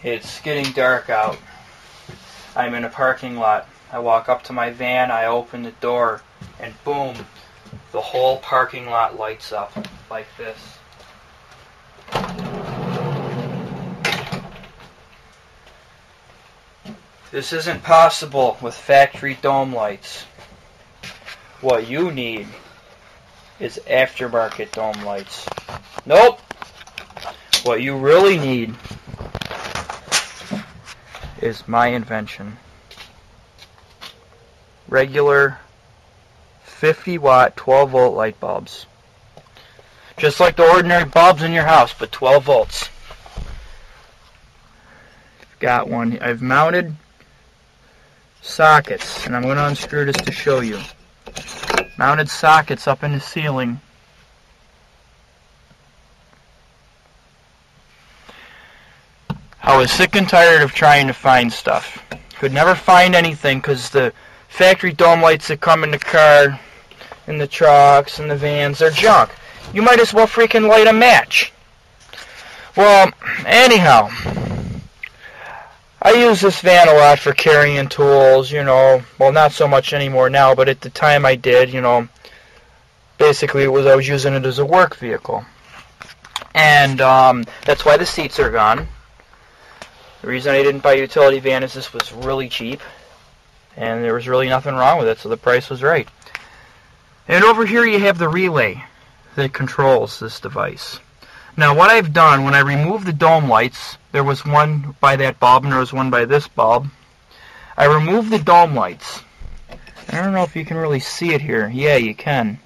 It's getting dark out. I'm in a parking lot. I walk up to my van, I open the door, and boom, the whole parking lot lights up like this. This isn't possible with factory dome lights. What you need is aftermarket dome lights. Nope! What you really need is my invention. Regular 50 watt 12 volt light bulbs. Just like the ordinary bulbs in your house, but 12 volts. Got one. I've mounted sockets, and I'm going to unscrew this to show you. Mounted sockets up in the ceiling. I was sick and tired of trying to find stuff. Could never find anything because the factory dome lights that come in the car, in the trucks, and the vans, they're junk. You might as well freaking light a match. Well, anyhow, I use this van a lot for carrying tools, you know. Well, not so much anymore now, but at the time I did, you know. Basically, I was using it as a work vehicle. And that's why the seats are gone. The reason I didn't buy a utility van is this was really cheap. And there was really nothing wrong with it, so the price was right. And over here you have the relay that controls this device. Now what I've done, when I removed the dome lights, there was one by that bulb and there was one by this bulb. I removed the dome lights. I don't know if you can really see it here. Yeah, you can.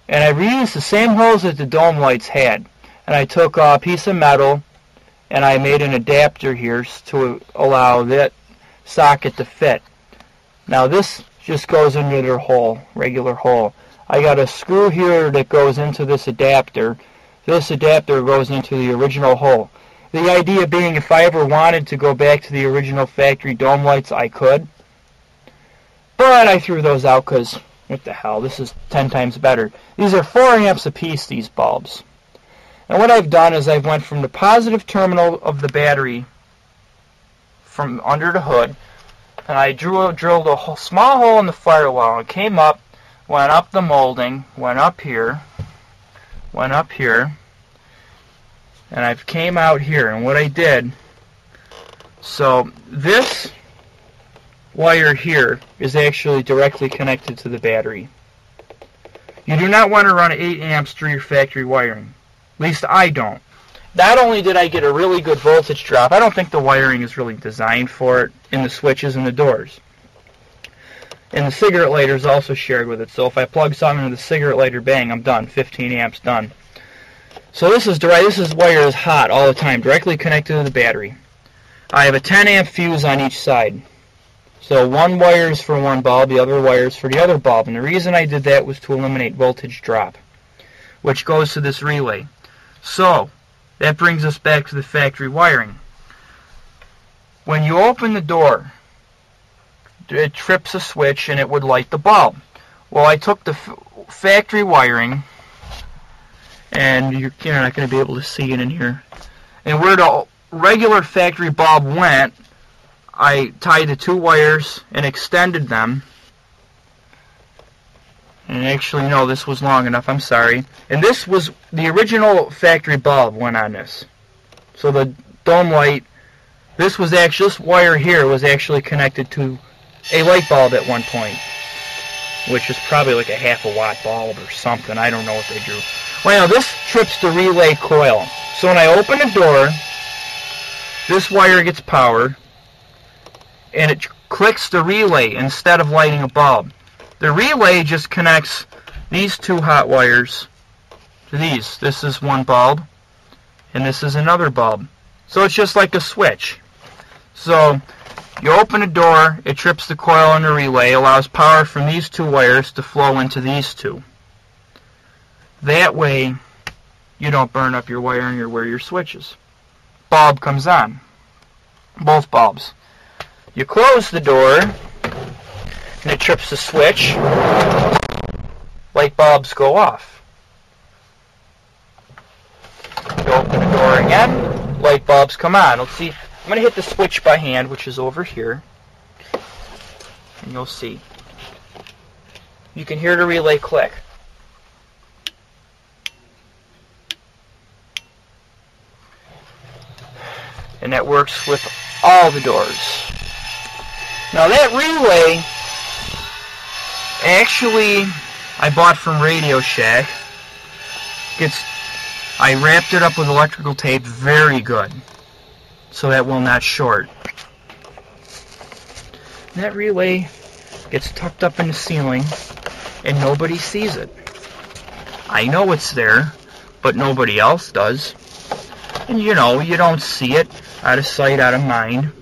And I reused the same holes that the dome lights had. And I took a piece of metal and I made an adapter here to allow that socket to fit. Now this just goes into their hole, regular hole. I got a screw here that goes into this adapter. This adapter goes into the original hole. The idea being, if I ever wanted to go back to the original factory dome lights, I could. But I threw those out because, what the hell, this is 10 times better. These are 4 amps a piece, these bulbs. And what I've done is I've went from the positive terminal of the battery from under the hood, and I drilled a small hole in the firewall and came up, went up the molding, went up here, and I came out here. And what I did, so this wire here is actually directly connected to the battery. You do not want to run 8 amps through your factory wiring. At least I don't. Not only did I get a really good voltage drop, I don't think the wiring is really designed for it in the switches and the doors. And the cigarette lighter is also shared with it, so if I plug something into the cigarette lighter, bang, I'm done. 15 amps done. So this wire is hot all the time, directly connected to the battery. I have a 10 amp fuse on each side. So one wire is for one bulb, the other wire is for the other bulb. And the reason I did that was to eliminate voltage drop, which goes to this relay. So that brings us back to the factory wiring. When you open the door, it trips a switch and it would light the bulb. Well, I took the factory wiring, and you're not going to be able to see it in here. And where the regular factory bulb went, I tied the 2 wires and extended them. And actually, no, this was long enough, I'm sorry. And this was the original factory bulb went on this. So the dome light, this wire here was actually connected to a light bulb at one point, which is probably like a half a watt bulb or something. I don't know what they drew. Well, this trips the relay coil. So when I open the door, this wire gets power, and it clicks the relay instead of lighting a bulb. The relay just connects these 2 hot wires to these. This is one bulb, and this is another bulb. So it's just like a switch. So you open the door, it trips the coil on the relay, allows power from these 2 wires to flow into these 2. That way, you don't burn up your wiring or wear your switches. Bulb comes on. Both bulbs. You close the door, and it trips the switch. Light bulbs go off. You open the door again, light bulbs come on. Let's see. I'm going to hit the switch by hand, which is over here. And you'll see. You can hear the relay click. And that works with all the doors. Now that relay, actually, I bought from Radio Shack. I wrapped it up with electrical tape, very good, so that will not short. And that relay gets tucked up in the ceiling, and nobody sees it. I know it's there, but nobody else does. And you know, you don't see it, out of sight, out of mind,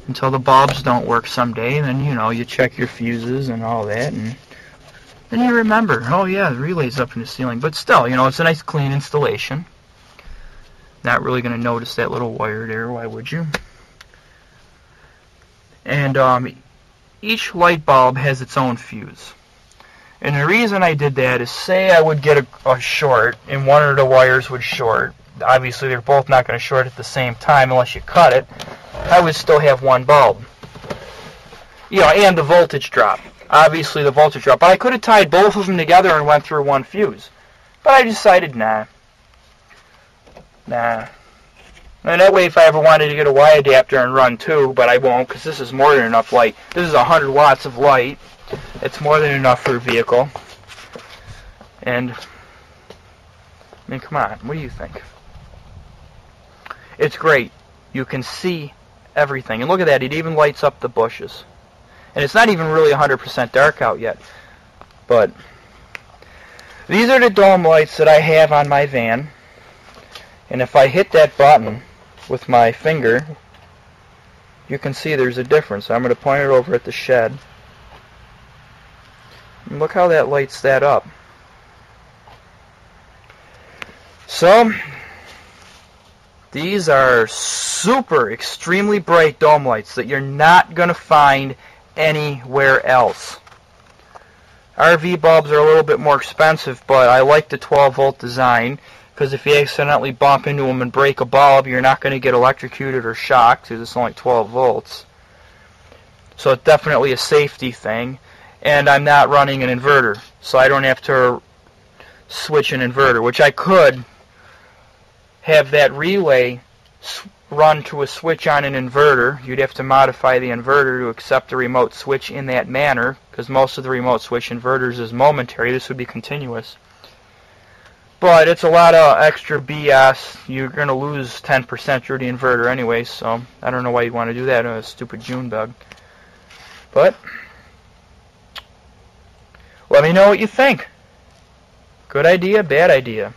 until the bulbs don't work someday, and then, you know, you check your fuses and all that, and then you remember, oh yeah, the relay's up in the ceiling. But still, you know, it's a nice clean installation. Not really going to notice that little wire there, why would you? And each light bulb has its own fuse. And the reason I did that is, say I would get a short, and one of the wires would short. Obviously, they're both not going to short at the same time unless you cut it. I would still have one bulb. You know, and the voltage drop. Obviously, the voltage drop. But I could have tied both of them together and went through one fuse. But I decided, nah. And that way, if I ever wanted to get a Y adapter and run two, but I won't, because this is more than enough light. This is 100 watts of light. It's more than enough for a vehicle. And, I mean, come on, what do you think? It's great. You can see everything. And look at that, it even lights up the bushes. And it's not even really 100% dark out yet. But these are the dome lights that I have on my van. And if I hit that button with my finger, you can see there's a difference. I'm going to point it over at the shed. And look how that lights that up. So, these are super, extremely bright dome lights that you're not going to find anywhere else. RV bulbs are a little bit more expensive, but I like the 12 volt design, because if you accidentally bump into them and break a bulb, you're not going to get electrocuted or shocked, because it's only 12 volts. So it's definitely a safety thing. And I'm not running an inverter, so I don't have to switch an inverter, which I could have that relay run to a switch on an inverter. You'd have to modify the inverter to accept the remote switch in that manner, because most of the remote switch inverters is momentary. This would be continuous. But it's a lot of extra BS. You're going to lose 10% through the inverter anyway, so I don't know why you'd want to do that. A stupid June bug. But let me know what you think. Good idea, bad idea.